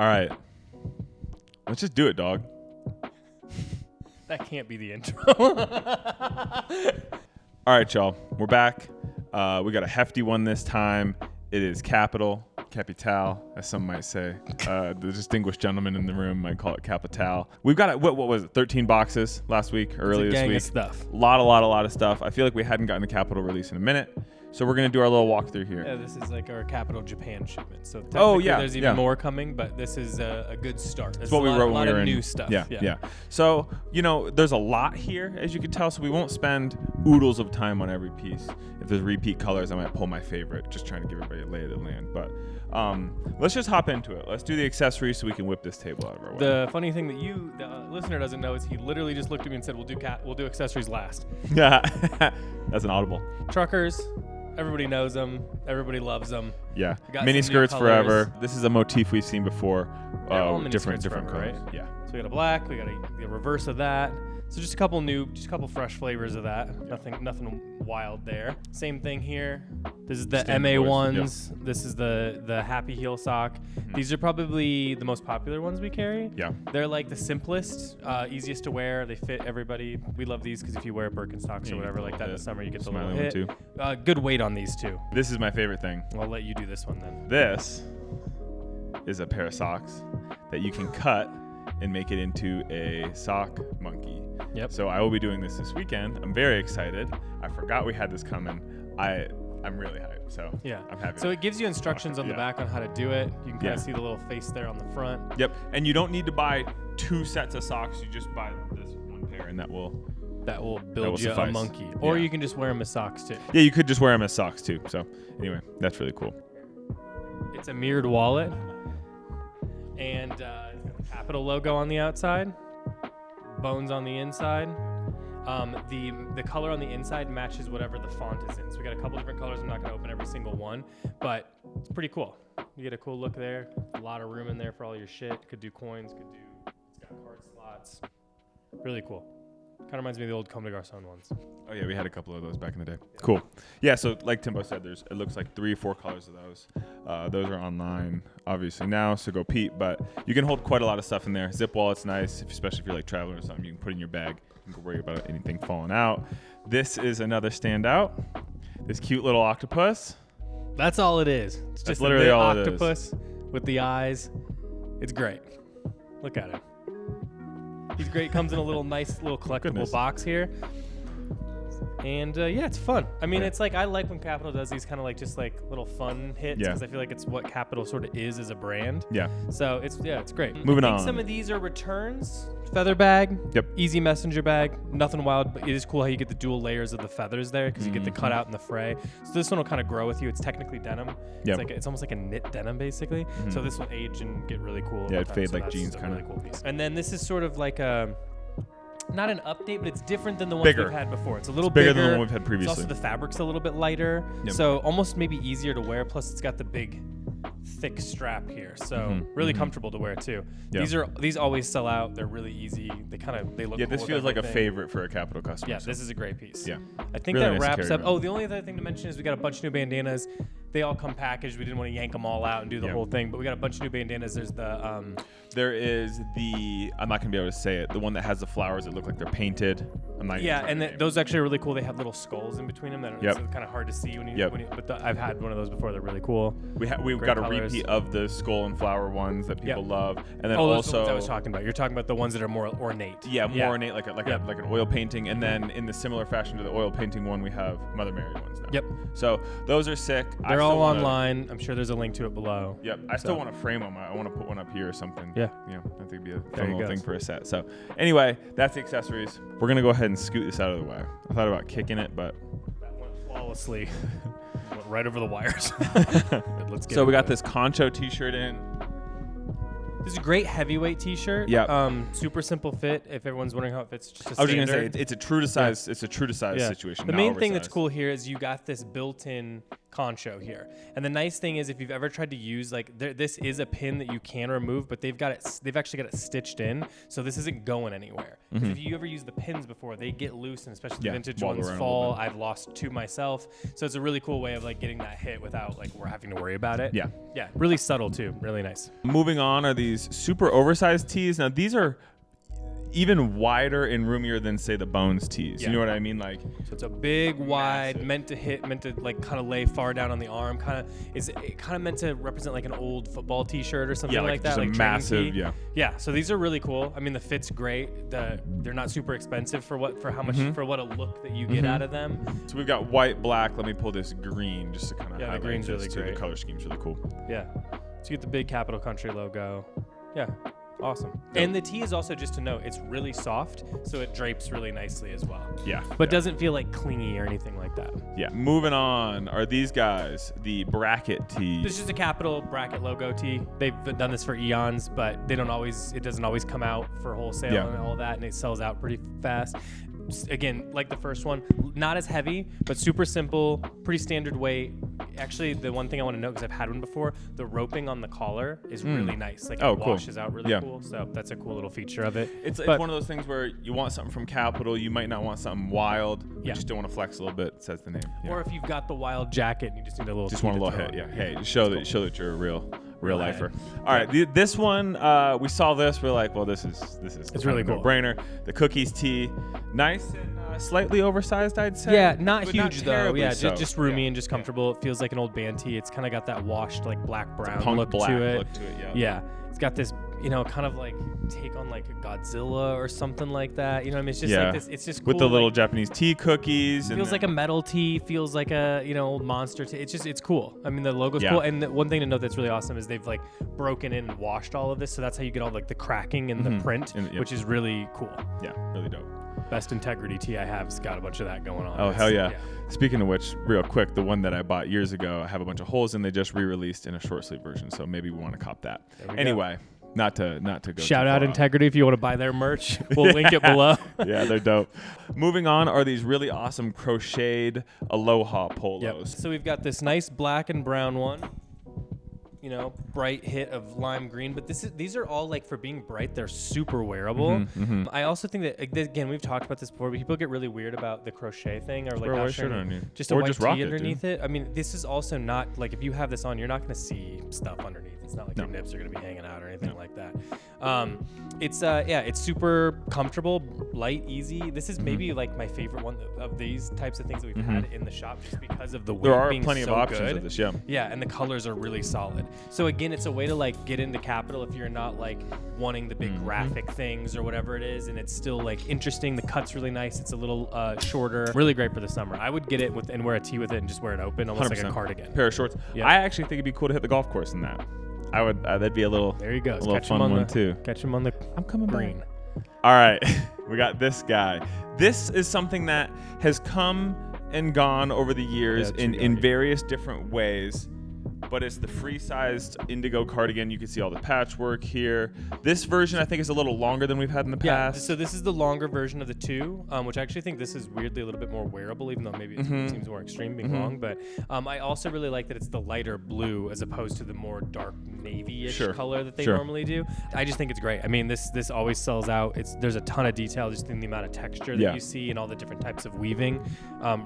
All right. Let's just do it, dog. That can't be the intro. All right, y'all. We're back. We got a hefty one this time. It is Kapital as some might say. The distinguished gentleman in the room might call it Kapital. We've got, what was it, 13 boxes last week, early this week. Of stuff. A lot of stuff. I feel like we hadn't gotten a Kapital release in a minute. So we're going to do our little walkthrough here. Yeah, this is like our Kapital Japan shipment. So there's even more coming, but this is a good start. That's what we wrote when we were in. New stuff. Yeah. So, there's a lot here, as you can tell, so we won't spend oodles of time on every piece. If there's repeat colors, I might pull my favorite, just trying to give everybody a lay of the land. But let's just hop into it. Let's do the accessories so we can whip this table out of our way. The funny thing that the listener doesn't know is he literally just looked at me and said, we'll do accessories last. Yeah, that's an audible. Truckers. Everybody knows them. Everybody loves them. Yeah. Mini skirts forever. This is a motif we've seen before. Different forever, colors. Right? Yeah. So we got a black. We got a reverse of that. So just a couple fresh flavors of that. Yeah. Nothing wild there. Same thing here. This is the Standard MA boys. ones. Yep. This is the Happy Heel sock. Mm-hmm. These are probably the most popular ones we carry. Yeah. They're like the simplest, easiest to wear. They fit everybody. We love these because if you wear Birkenstocks or whatever like that in the summer, you get the little hit. Too. Good weight on these too. This is my favorite thing. I'll let you do this one then. This is a pair of socks that you can cut and make it into a sock monkey. Yep. So I will be doing this weekend. I'm very excited. I forgot we had this coming. I'm really hyped. So yeah, I'm happy. So it gives you instructions on the back on how to do it. You can kind of see the little face there on the front. Yep. And you don't need to buy 2 sets of socks. You just buy this one pair, and that will build you suffice. a monkey. Or you can just wear them as socks too. Yeah, you could just wear them as socks too. So anyway, that's really cool. It's a mirrored wallet, and it's got the Kapital logo on the outside, bones on the inside. The color on the inside matches whatever the font is in. So we got a couple different colors. I'm not going to open every single one, but it's pretty cool. You get a cool look there. A lot of room in there for all your shit. Could do coins. It's got card slots. Really cool. Kind of reminds me of the old Comme des Garçons ones. Oh yeah, we had a couple of those back in the day. Cool. Yeah, so like Timbo said, it looks like 3 or 4 colors of those. Those are online, obviously now, so go peep. But you can hold quite a lot of stuff in there. Zip wallet's nice, especially if you're like traveling or something. You can put it in your bag. You can worry about anything falling out. This is another standout. This cute little octopus. That's all it is. It's just literally a all octopus with the eyes. It's great. Look at him. He's great. Comes in a nice little collectible box here. And it's fun. I mean, it's like I like when Kapital does these kind of like just like little fun hits because I feel like it's what Kapital sort of is as a brand. Yeah. So it's great. Moving I think on. Some of these are returns. Feather bag. Yep. Easy messenger bag. Nothing wild, but it is cool how you get the dual layers of the feathers there because you get the cutout and the fray. So this one will kind of grow with you. It's technically denim. Yep. It's almost like a knit denim basically. Mm-hmm. So this will age and get really cool. Yeah, it'd fade like jeans kind of. Really cool piece. And then this is sort of like a. Not an update, but it's different than the ones we've had before. It's a little bigger than the one we've had previously. It's also the fabric's a little bit lighter, so almost maybe easier to wear. Plus, it's got the big, thick strap here, so really comfortable to wear too. Yep. These always sell out. They're really easy. They look. Yeah, cool this feels like a favorite for a Kapital customer. Yeah, this is a great piece. Yeah, I think really that wraps up. Oh, the only other thing to mention is we got a bunch of new bandanas. They all come packaged. We didn't want to yank them all out and do the whole thing, but we got a bunch of new bandanas. There's the there is the I'm not gonna be able to say it. The one that has the flowers that look like they're painted. Those actually are really cool. They have little skulls in between them. It's kind of hard to see when you. But I've had one of those before. They're really cool. We've got a repeat of the skull and flower ones that people love, and then also those are the ones I was talking about. You're talking about the ones that are more ornate. Yeah, more ornate, like an oil painting, and then in the similar fashion to the oil painting one, we have Mother Mary ones now. Yep. So those are sick. They're all online. I'm sure there's a link to it below. Yep. I still want to frame them. I want to put one up here or something. Yeah. I think it'd be a fun little thing for a set. So anyway, that's the accessories. We're gonna go ahead and scoot this out of the way. I thought about kicking it, but that went flawlessly. Went right over the wires. Let's get. So we got this Concho T-shirt in. This is a great heavyweight T-shirt. Yeah. Super simple fit. If everyone's wondering how it fits, just a I was standard. gonna say it's a true to size. It's a true to size situation. The main thing that's cool here is you got this built-in concho here. And the nice thing is, if you've ever tried to use this is a pin that you can remove, but they've actually got it stitched in, so this isn't going anywhere. If you ever use the pins before, they get loose, and especially the vintage ones fall. I've lost 2 myself, so it's a really cool way of like getting that hit without like we're having to worry about it. Yeah, really subtle too, really nice. Moving on are these super oversized tees. Now these are even wider and roomier than, say, the Bones tees. You know what I mean? Like, so it's a big, wide, meant to like kind of lay far down on the arm. Kind of meant to represent like an old football T-shirt or something like that. Just like a massive, yeah. So these are really cool. I mean, the fit's great. They're not super expensive for what a look that you get out of them. So we've got white, black. Let me pull this green just to kind of highlight the green's really great. The color scheme's really cool. Yeah. So you get the big Capital Country logo. Yeah. Awesome. And the tee is also, just to note, it's really soft, so it drapes really nicely as well. Yeah. But doesn't feel like clingy or anything like that. Yeah. Moving on are these guys, the bracket tees. This is a Capital bracket logo tee. They've done this for eons, but it doesn't always come out for wholesale and all that, and it sells out pretty fast. Again, like the first one, not as heavy, but super simple, pretty standard weight. Actually, the one thing I want to note, because I've had one before, the roping on the collar is really nice. Like it washes out really cool. So that's a cool little feature of it. It's one of those things where you want something from Capital, you might not want something wild. You just don't want to flex a little bit, says the name. Or if you've got the wild jacket and you just need a little hit. Yeah. Hey, show that you're a real lifer. All right, this one, we saw this. We're like, well, this is it's really cool. No-brainer. The Cookies tee, nice and slightly oversized, I'd say. Yeah, not huge though. Yeah, so. just roomy and just comfortable. It feels like an old band tee. It's kind of got that washed like black brown look to it. Yeah, it's got this kind of like take on like a Godzilla or something like that. You know what I mean? It's just like this. It's just cool. With the little Japanese tea cookies. Feels like a metal tee. Feels like a old monster tee. It's cool. I mean, the logo's cool. And the one thing to note that's really awesome is they've like broken in and washed all of this, so that's how you get all like the cracking in the print, which is really cool. Yeah, really dope. Best integrity tee I have has got a bunch of that going on. Oh, hell yeah. Speaking of which, real quick, the one that I bought years ago, I have a bunch of holes in. They just re-released in a short sleeve version, so maybe we want to cop that. Anyway. Not to go. Shout out Integrity if you want to buy their merch. We'll link it below. Yeah, they're dope. Moving on are these really awesome crocheted Aloha polos. Yep. So we've got this nice black and brown one. Bright hit of lime green, but these are all like, for being bright, they're super wearable. I also think that, again, we've talked about this before, but people get really weird about the crochet thing, or like just a white tee underneath it. I mean, this is also not like, if you have this on, you're not going to see stuff underneath. It's not like your nips are going to be hanging out or anything like that. It's super comfortable, light, easy. This is maybe like my favorite one of these types of things that we've had in the shop, just because of the weight. There are being plenty so of options good. of this, and the colors are really solid. So again, it's a way to like get into Capital if you're not like wanting the big graphic things or whatever it is, and it's still like interesting. The cut's really nice. It's a little shorter. Really great for the summer. I would get it and wear a tee with it and just wear it open, almost 100%. Like a cardigan. Pair of shorts. I actually think it'd be cool to hit the golf course in that. I would. That'd be a little. There you go. A little fun one too. Catch him on the. I'm coming green. Back. All right, we got this guy. This is something that has come and gone over the years in various different ways. But it's the free-sized indigo cardigan. You can see all the patchwork here. This version, I think, is a little longer than we've had in the past. So this is the longer version of the two, which I actually think this is weirdly a little bit more wearable, even though maybe it seems more extreme being long. But I also really like that it's the lighter blue as opposed to the more dark navy-ish color that they normally do. I just think it's great. I mean, this always sells out. There's a ton of detail just in the amount of texture that you see and all the different types of weaving.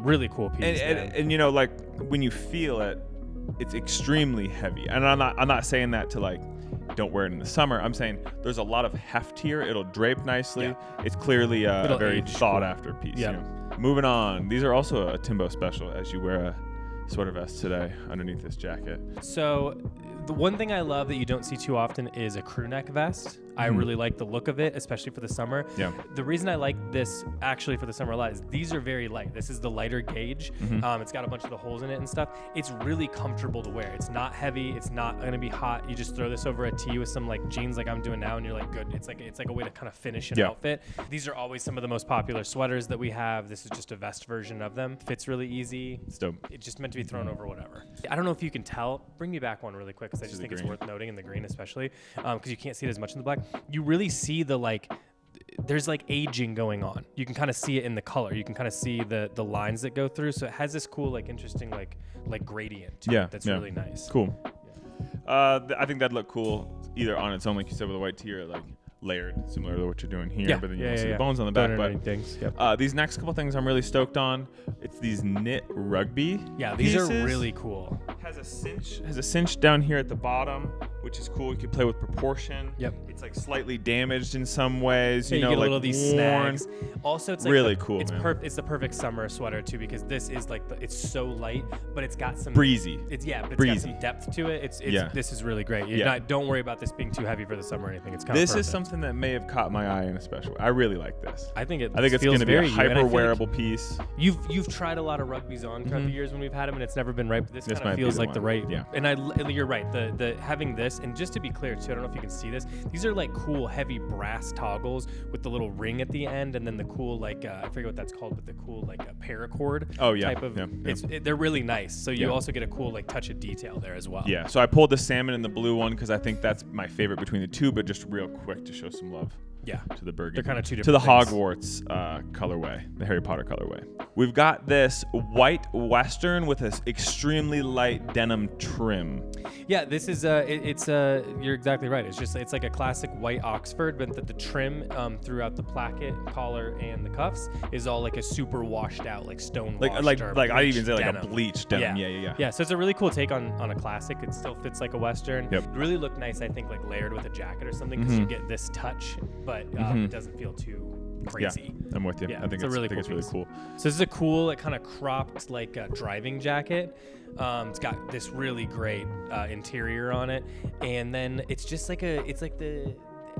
Really cool piece. And like when you feel it, it's extremely heavy, and I'm not saying that to like don't wear it in the summer. I'm saying there's a lot of heft here. It'll drape nicely. It's clearly a very thought after piece. Moving on, these are also a Timbo special, as you wear a sweater vest today underneath this jacket. So the one thing I love that you don't see too often is a crew neck vest. I really like the look of it, especially for the summer. The reason I like this actually for the summer a lot is these are very light. This is the lighter gauge. It's got a bunch of the holes in it and stuff. It's really comfortable to wear. It's not heavy. It's not going to be hot. You just throw this over a tee with some like jeans like I'm doing now, and you're like good. It's like a way to kind of finish an outfit. These are always some of the most popular sweaters that we have. This is just a vest version of them. Fits really easy. It's dope. It's just meant to be thrown over whatever. I don't know if you can tell. Bring me back one really quick, because I just think it's worth noting in the green especially, because you can't see it as much in the black. You really see the like there's like aging going on. You can kind of see it in the color. You can kind of see the lines that go through. So it has this cool, like interesting, like gradient to it that's really nice. Cool. I think that'd look cool either on its own, like you said, with a white tee, or like layered, similar to what you're doing here. But then you see the bones on the back. But things. these next couple things I'm really stoked on. It's these knit rugby. Yeah, these pieces. are really cool. Has a cinch down here at the bottom, which is cool. You can play with proportion. Yep. It's like slightly damaged in some ways. Yeah, you know, get a like little of these worn. snags. Also, it's like really cool. It's man. it's the perfect summer sweater too, because this is like it's so light, but it's got some breezy. But it's breezy. got some depth to it. It's This is really great. Don't worry about this being too heavy for the summer or anything. It's kind of This perfect. is something that may have caught my eye in a special way. I really like this. I think it's going to be a hyper wearable piece. You've tried a lot of rugbies on throughout the years when we've had them, and it's never been right. But this kind of feels like the right. Yeah. And you're right. The having this, and just to be clear too, I don't know if you can see this. These are like cool heavy brass toggles with the little ring at the end, and then the cool I forget what that's called, but the cool paracord. Oh yeah. Type of. They're really nice. So you also get a cool touch of detail there as well. Yeah. So I pulled the salmon and the blue one because I think that's my favorite between the two, but just real quick to show some love. Yeah. To the burgundy. They're kind of two to different the things. Hogwarts colorway, the Harry Potter colorway. We've got this white Western with this extremely light denim trim. Yeah, this is you're exactly right. It's like a classic white Oxford, but the trim throughout the placket, collar, and the cuffs is all like a super washed out, like stone washed. Like I even say like denim. a bleached denim. Yeah. Yeah, so it's a really cool take on a classic. It still fits like a Western. Yep. It really looked nice, I think, like layered with a jacket or something, because you get this touch, but it doesn't feel too crazy. Yeah, I'm with you. Yeah, I think it's really cool. So this is a cool, kind of cropped, driving jacket. It's got this really great interior on it, and then it's just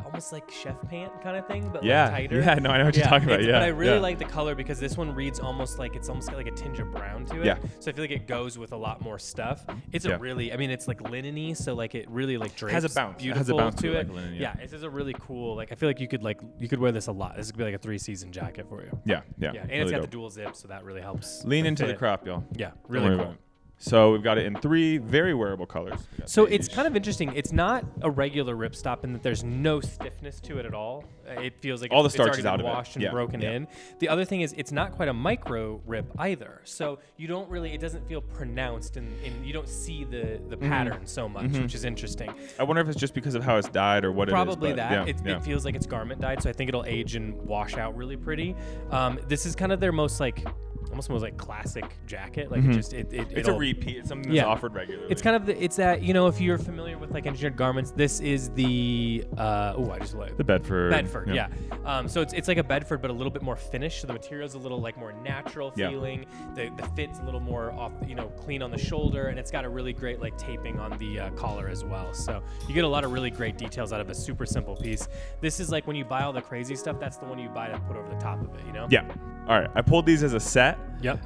almost like chef pant kind of thing, but tighter. Yeah, no, I know what you're talking about. Yeah, but I really like the color because this one reads almost got like a tinge of brown to it. Yeah. So I feel like it goes with a lot more stuff. It's a really, it's like linen-y, so it really drapes. Has a bounce. Beautiful has a bounce to it. Like linen, yeah, this is a really cool. I feel like you could wear this a lot. This could be like a 3-season jacket for you. Yeah. And really it's got dope. the dual zip, so that really helps. Lean into the crop, y'all. Yeah, Don't really worry cool. about it. So we've got it in 3 very wearable colors. So it's kind of interesting. It's not a regular ripstop in that there's no stiffness to it at all. It feels like all the it's starch already is out been of it. washed and broken in. The other thing is it's not quite a micro rip either. So you don't really, it doesn't feel pronounced, and you don't see the pattern so much, which is interesting. I wonder if it's just because of how it's dyed or what Probably it is. Probably that. It feels like it's garment dyed, so I think it'll age and wash out really pretty. This is kind of their most almost like classic jacket. It's a repeat. It's something that's offered regularly. It's kind of it's that, if you're familiar with engineered garments, this is the the Bedford. Bedford, yeah. So it's like a Bedford, but a little bit more finished. So the material's a little more natural feeling. The fit's a little more off, clean on the shoulder, and it's got a really great taping on the collar as well. So you get a lot of really great details out of a super simple piece. This is when you buy all the crazy stuff, that's the one you buy to put over the top of it, Yeah. All right. I pulled these as a set. Yep.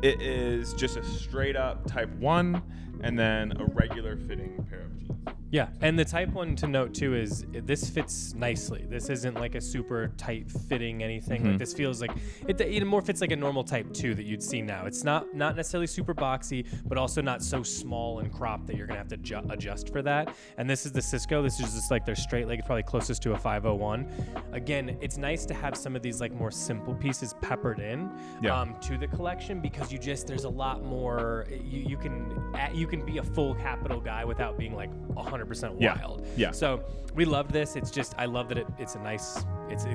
It is just a straight up type 1 and then a regular fitting pair of jeans. Yeah, and the type 1 to note too is this fits nicely. This isn't like a super tight fitting anything. This feels like it more fits like a normal type 2 that you'd see now. It's not necessarily super boxy, but also not so small and cropped that you're gonna have to adjust for that. And this is the Cisco. This is just their straight leg. It's probably closest to a 501. Again, it's nice to have some of these more simple pieces peppered in to the collection, because there's a lot more. You can be a full Kapital guy without being 100% wild. Yeah. So we love this. It's just, I love that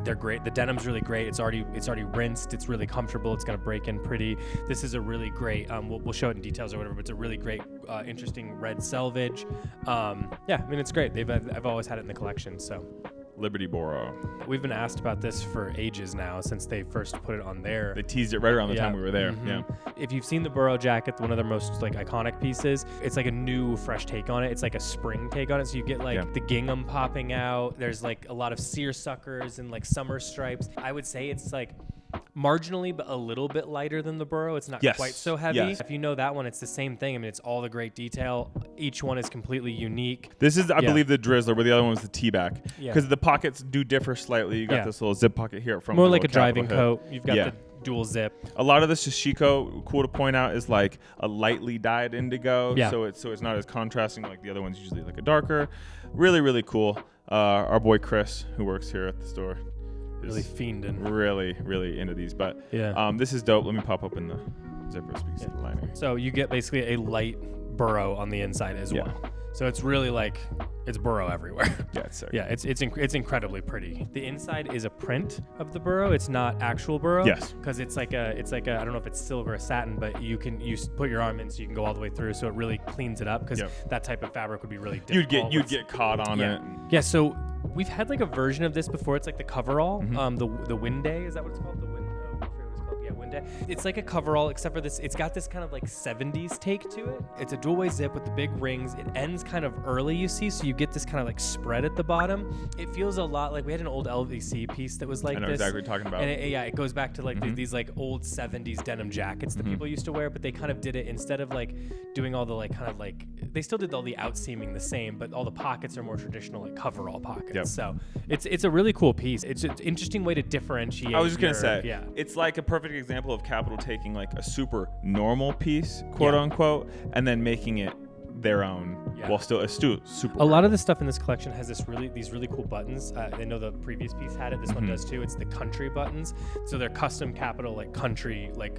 they're great. The denim's really great. It's already rinsed. It's really comfortable. It's gonna break in pretty. This is a really great. We'll show it in details or whatever. But it's a really great, interesting red selvage. It's great. I've always had it in the collection. So. Liberty Boro. We've been asked about this for ages now, since they first put it on there. They teased it right around the time we were there. Yeah. If you've seen the Boro jacket, one of their most iconic pieces, it's a new, fresh take on it. It's a spring take on it. So you get the gingham popping out. There's a lot of seersuckers and summer stripes. I would say it's marginally, but a little bit lighter than the Boro. It's not quite so heavy. Yes. If you know that one, it's the same thing. It's all the great detail. Each one is completely unique. This is, I believe, the Drizzler, where the other one was the T-back. Yeah. Because the pockets do differ slightly. You got this little zip pocket here from more like a driving coat. You've got the dual zip. A lot of this Shishiko, cool to point out, is a lightly dyed indigo. Yeah. So it's not as contrasting like the other ones, usually a darker. Really, really cool. Our boy Chris, who works here at the store, really fiending. Really into these. But Yeah. this is dope. Let me pop open the zipper so we can see the lining. So you get basically a light burrow on the inside as well. So it's really like it's burrow everywhere. Yeah, it's sick. Yeah, it's incredibly pretty. The inside is a print of the burrow. It's not actual burrow. Yes. Because it's like a I don't know if it's silver or satin, but you put your arm in so you can go all the way through. So it really cleans it up because that type of fabric would be really difficult. You'd get caught on it. Yeah. So we've had like a version of this before. It's like the coverall. The Winday, is that what it's called? It's like a coverall, except for this. It's got this kind of like 70s take to it. It's a dual-way zip with the big rings. It ends kind of early, you see, so you get this kind of like spread at the bottom. It feels a lot like we had an old LVC piece that was like this. I know exactly what you're talking about. And it goes back to like these like old 70s denim jackets that people used to wear, but they kind of did it instead of like doing all the like kind of like they still did all the outseaming the same, but all the pockets are more traditional like coverall pockets. So it's a really cool piece. It's an interesting way to differentiate. I was just gonna say, it's like a perfect example of Kapital taking like a super normal piece, quote unquote, and then making it their own while still super. A lot of the stuff in this collection has these really cool buttons. I know the previous piece had it. This one does too. It's the country buttons. So they're custom Kapital like country like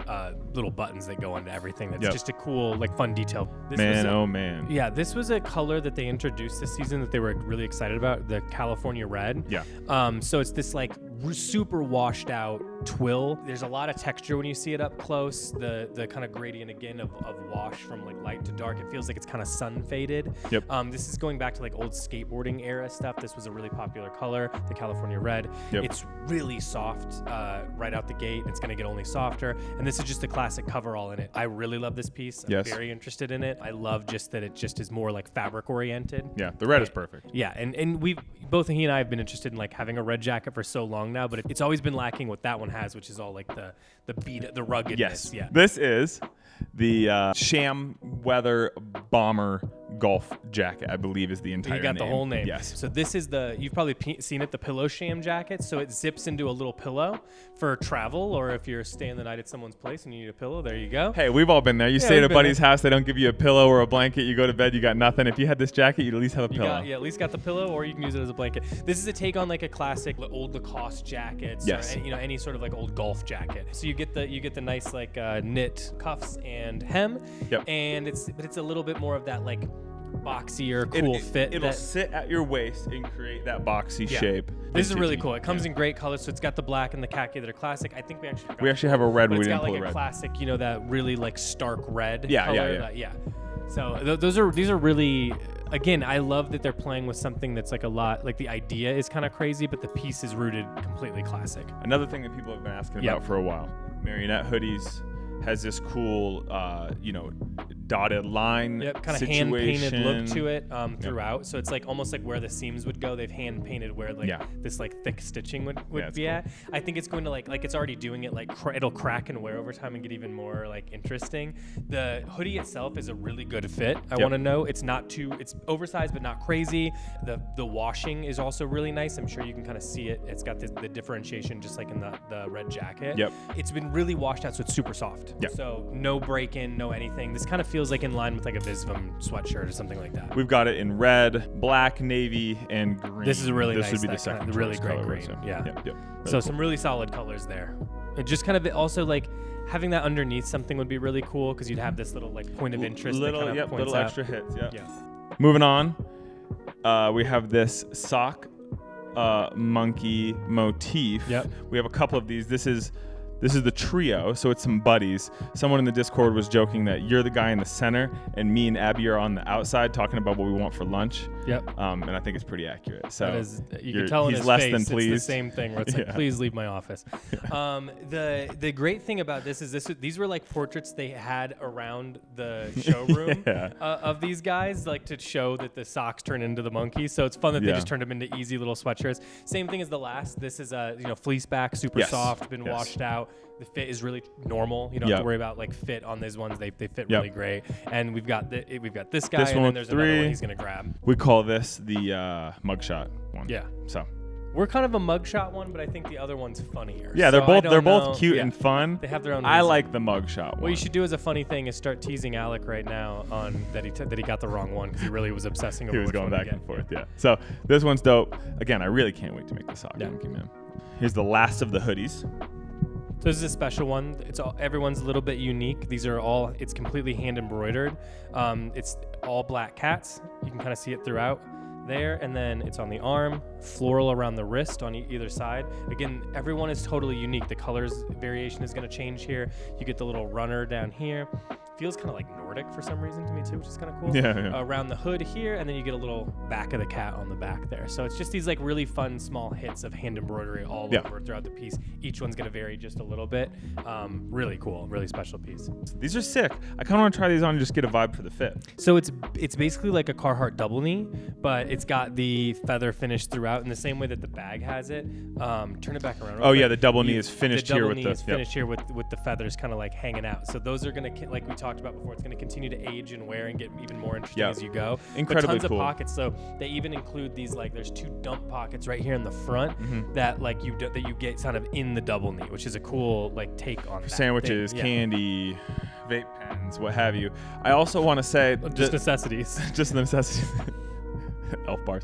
little buttons that go onto everything. That's just a cool like fun detail. Man. Yeah, this was a color that they introduced this season that they were really excited about. The California Red. Yeah. So it's this like super washed out twill. There's a lot of texture when you see it up close. The kind of gradient again of wash from like light to dark. It feels like it's kind of sun faded. Yep. This is going back to like old skateboarding era stuff. This was a really popular color, the California Red. Yep. It's really soft right out the gate. It's going to get only softer. And this is just a classic coverall in it. I really love this piece. I'm very interested in it. I love just that it just is more like fabric oriented. Yeah, the red is perfect. Yeah, and we've both he and I have been interested in like having a red jacket for so long now, but it's always been lacking what that one has, which is all like the beat, the ruggedness. Yes. Yeah. This is the Sham Weather Bomber Golf Jacket, I believe is the entire name. You got the whole name. Yes. So this is you've probably seen it, the pillow sham jacket. So it zips into a little pillow for travel, or if you're staying the night at someone's place and you need a pillow, there you go. Hey, we've all been there. You stay at a buddy's house, they don't give you a pillow or a blanket. You go to bed, you got nothing. If you had this jacket, you'd at least have a pillow. At least got the pillow, or you can use it as a blanket. This is a take on like a classic old Lacoste jackets, or any sort of like old golf jacket. So you get the nice like knit cuffs and hem, and it's a little bit more of that like boxier, cool fit. It'll sit at your waist and create that boxy shape. This is really cool. It comes in great colors, so it's got the black and the khaki that are classic. I think we actually have a red. But We it's didn't got pull like a red. Classic, that really like stark red. Yeah. So these are really. Again, I love that they're playing with something that's like a lot, like the idea is kind of crazy, but the piece is rooted completely classic. Another thing that people have been asking about for a while, Marionette hoodies has this cool, dotted line kind of hand painted look to it throughout. So it's like almost like where the seams would go. They've hand painted where like this like thick stitching would be cool. at. I think it's going to like it's already doing it. Like it'll crack and wear over time and get even more like interesting. The hoodie itself is a really good fit. I want to know it's oversized but not crazy. The washing is also really nice. I'm sure you can kind of see it. It's got the differentiation just like in the red jacket. Yep. It's been really washed out, so it's super soft. Yep. So no break-in, no anything. This kind of feels like in line with like a Visvim sweatshirt or something like that. We've got it in red, black, navy, and green. This is a really nice. This would be the second kind of really great color, green. So. Yeah. Yep. Really so cool. some really solid colors there. It just kind of also like having that underneath something would be really cool because you'd have this little like point of interest. Little points out. Extra hits. Yeah. Moving on, we have this sock monkey motif. Yep. We have a couple of these. This is the trio, so it's some buddies. Someone in the Discord was joking that you're the guy in the center, and me and Abby are on the outside talking about what we want for lunch. Yep. And I think it's pretty accurate. So that is, you can tell in his less face, than it's pleased. the same thing where it's like, please leave my office. The great thing about this is these were like portraits they had around the showroom of these guys, like to show that the socks turn into the monkeys. So it's fun that they just turned them into easy little sweatshirts. Same thing as the last. This is a fleece back, super soft, been washed out. The fit is really normal. You don't have to worry about like fit on these ones. They fit really great. And we've got this guy, and then there's another one he's gonna grab. We call this the mugshot one. Yeah. So we're kind of a mugshot one, but I think the other one's funnier. Yeah, they're both cute and fun. They have their own. I like the mugshot one. What you should do as a funny thing is start teasing Alec right now on that he got the wrong one because he really was obsessing over. He was going back and forth. Yeah. So this one's dope. Again, I really can't wait to make the sock monkey, man. Here's the last of the hoodies. So this is a special one. Everyone's a little bit unique. These are all, it's completely hand embroidered. It's all black cats. You can kind of see it throughout there, and then it's on the arm, floral around the wrist on either side. Again, everyone is totally unique. The colors variation is going to change here. You get the little runner down here. Feels kind of like Nordic for some reason to me too, which is kind of cool. Yeah. Around the hood here, and then you get a little back of the cat on the back there. So it's just these like really fun small hits of hand embroidery all over throughout the piece. Each one's going to vary just a little bit. Really cool, really special piece. These are sick. I kind of want to try these on and just get a vibe for the fit. So it's basically like a Carhartt double knee, but it's got the feather finish throughout in the same way that the bag has it. Turn it back around. Oh yeah, the double knee is finished here with the. The double knee is finished here with the feathers kind of like hanging out. So those are going to, like we talked about before, it's going to continue to age and wear and get even more interesting as you go. Incredibly but tons cool. of pockets. So they even include these, like there's 2 dump pockets right here in the front that like that you get kind of in the double knee, which is a cool like take on that sandwiches, thing. candy, vape pens, what have you. I also want to say Just necessities. Just the necessities. Elf bars.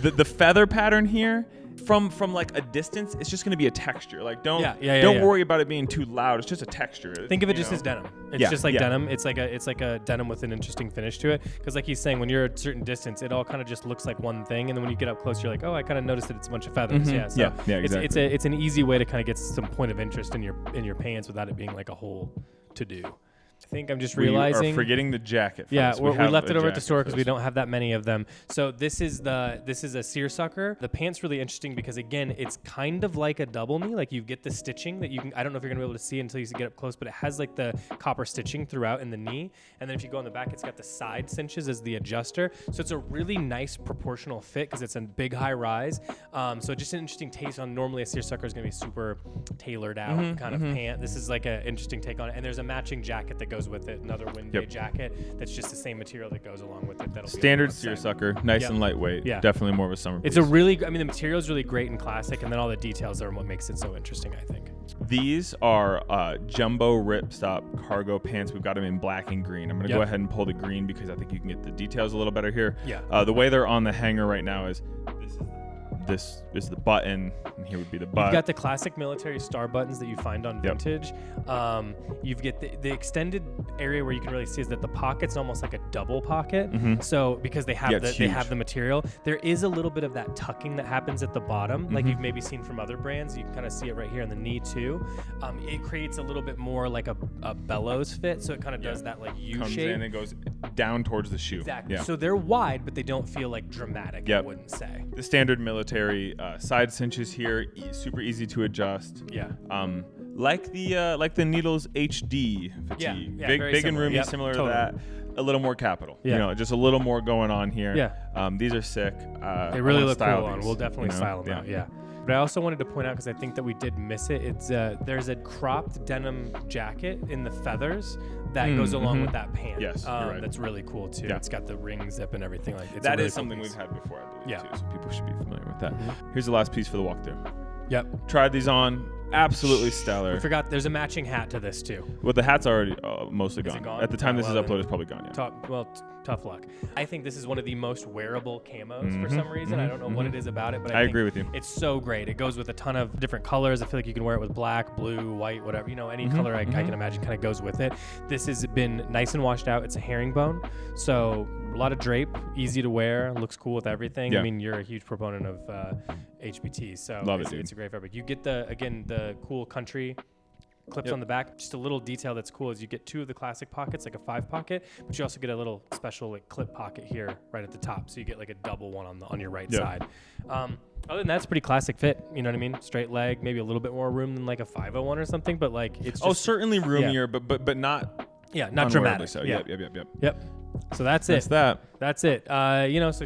The feather pattern here, from like a distance, it's just going to be a texture. Like don't worry about it being too loud. It's just a texture. Think of it just as denim. It's just like denim. It's like a denim with an interesting finish to it. Because like he's saying, when you're at a certain distance, it all kind of just looks like one thing, and then when you get up close, you're like, oh, I kind of noticed that it's a bunch of feathers. Exactly. It's an easy way to kind of get some point of interest in your pants without it being like a whole to do. I think I'm just realizing. We are forgetting the jacket. Yeah, we left it over at the store because we don't have that many of them. So this is a seersucker. The pant's really interesting because again, it's kind of like a double knee. Like you get the stitching that you can. I don't know if you're gonna be able to see until you get up close, but it has like the copper stitching throughout in the knee, and then if you go on the back, it's got the side cinches as the adjuster. So it's a really nice proportional fit because it's a big high rise. So just an interesting taste on. Normally a seersucker is gonna be super tailored out kind of pant. This is like an interesting take on it, and there's a matching jacket that goes with it, another wind bay jacket that's just the same material that goes along with it. That'll standard seersucker, nice and lightweight. Yeah, definitely more of a summer piece. It's the material is really great and classic, and then all the details are what makes it so interesting, I think. These are jumbo ripstop cargo pants. We've got them in black and green. I'm going to go ahead and pull the green because I think you can get the details a little better here. The way they're on the hanger right now is this is the button, and here would be the butt. You've got the classic military star buttons that you find on vintage. You've got the extended area where you can really see is that the pocket's almost like a double pocket. So because they have the material, there is a little bit of that tucking that happens at the bottom, like you've maybe seen from other brands. You can kind of see it right here in the knee too. It creates a little bit more like a bellows fit, so it kind of does that like U comes shape. In and goes down towards the shoe. Exactly. So they're wide, but they don't feel like dramatic. I wouldn't say. The standard military side cinches here, super easy to adjust. Like the Needles HD fatigue. Big and roomy, similar to that. A little more capital. Just a little more going on here. These are sick. They really look cool on. We'll definitely style them out. But I also wanted to point out, because I think that we did miss it, it's there's a cropped denim jacket in the feathers that goes along with that pant. Yes, you're right. That's really cool too. It's got the ring zip and everything like that. That is something we've had before, I believe, too, so people should be familiar with that. Here's the last piece for the walkthrough. Tried these on. Absolutely stellar. I forgot there's a matching hat to this too. Well, the hat's already mostly gone. Gone. At the time this is uploaded, it's probably gone. Tough luck. I think this is one of the most wearable camos for some reason. I don't know what it is about it, but I agree with you. It's so great. It goes with a ton of different colors. I feel like you can wear it with black, blue, white, whatever. Any color I can imagine kind of goes with it. This has been nice and washed out. It's a herringbone, so a lot of drape, easy to wear, looks cool with everything. I mean, you're a huge proponent of HBT, so it's a great fabric. You get the cool country clips on the back. Just a little detail that's cool is you get 2 of the classic pockets, like a 5 pocket, but you also get a little special like clip pocket here right at the top, so you get like a double one on your right side. Other than that, it's pretty classic fit. You know what I mean? Straight leg, maybe a little bit more room than like a 501 or something, but like it's just, certainly roomier, but not not dramatic. So. Yep. So that's it. That's it. So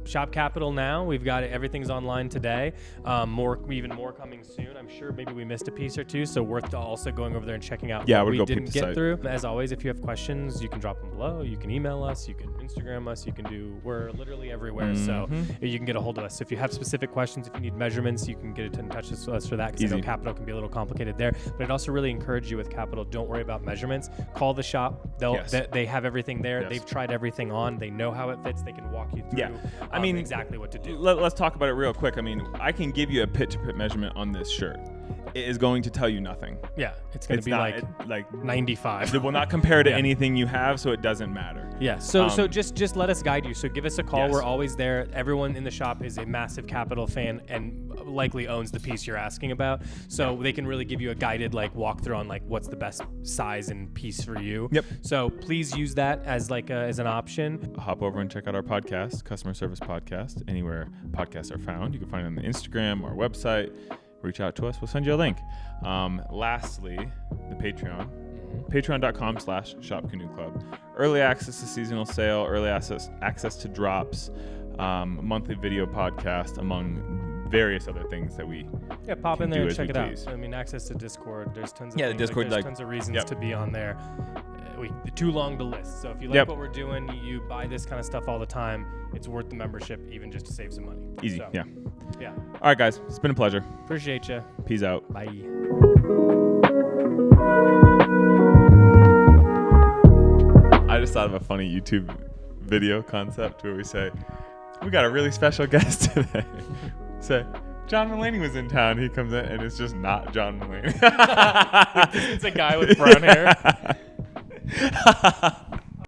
shop Kapital now. We've got it. Everything's online today. Even more coming soon. I'm sure maybe we missed a piece or two, so worth also going over there and checking out what we didn't get through. As always, if you have questions, you can drop them below. You can email us. You can Instagram us. We're literally everywhere, so you can get a hold of us. So if you have specific questions, if you need measurements, you can get in touch with us for that, because I know Kapital can be a little complicated there. But I'd also really encourage you with Kapital, don't worry about measurements. Call the shop. They have everything there. They've tried everything on. They know how it fits. They can walk you through I mean, exactly what to do. Let's talk about it real quick. I mean, I can give you a pit-to-pit measurement on this shirt. It is going to tell you nothing. Yeah, it's going to be like 95. It will not compare to anything you have, so it doesn't matter. Yeah. So just let us guide you. So give us a call. Yes. We're always there. Everyone in the shop is a massive Kapital fan and likely owns the piece you're asking about. So they can really give you a guided walkthrough on what's the best size and piece for you. Yep. So please use that as as an option. Hop over and check out our podcast, Customer Service Podcast, anywhere podcasts are found. You can find it on the Instagram, our website. Reach out to us. We'll send you a link. Lastly, the Patreon. Patreon.com/Shop Canoe Club. Early access to seasonal sale, early access to drops, monthly video podcast, among various other things that we pop in there and as check we it please. out. I mean, access to Discord. There's tons of the things. Discord, there's tons of reasons to be on there. Too long to list. So if you like Yep. what we're doing, you buy this kind of stuff all the time. It's worth the membership, even just to save some money. Easy. So, Yeah. Yeah. All right, guys. It's been a pleasure. Appreciate you. Peace out. Bye. I just thought of a funny YouTube video concept where we say, we got a really special guest today. Say, John Mulaney was in town. He comes in and it's just not John Mulaney. It's a guy with brown hair.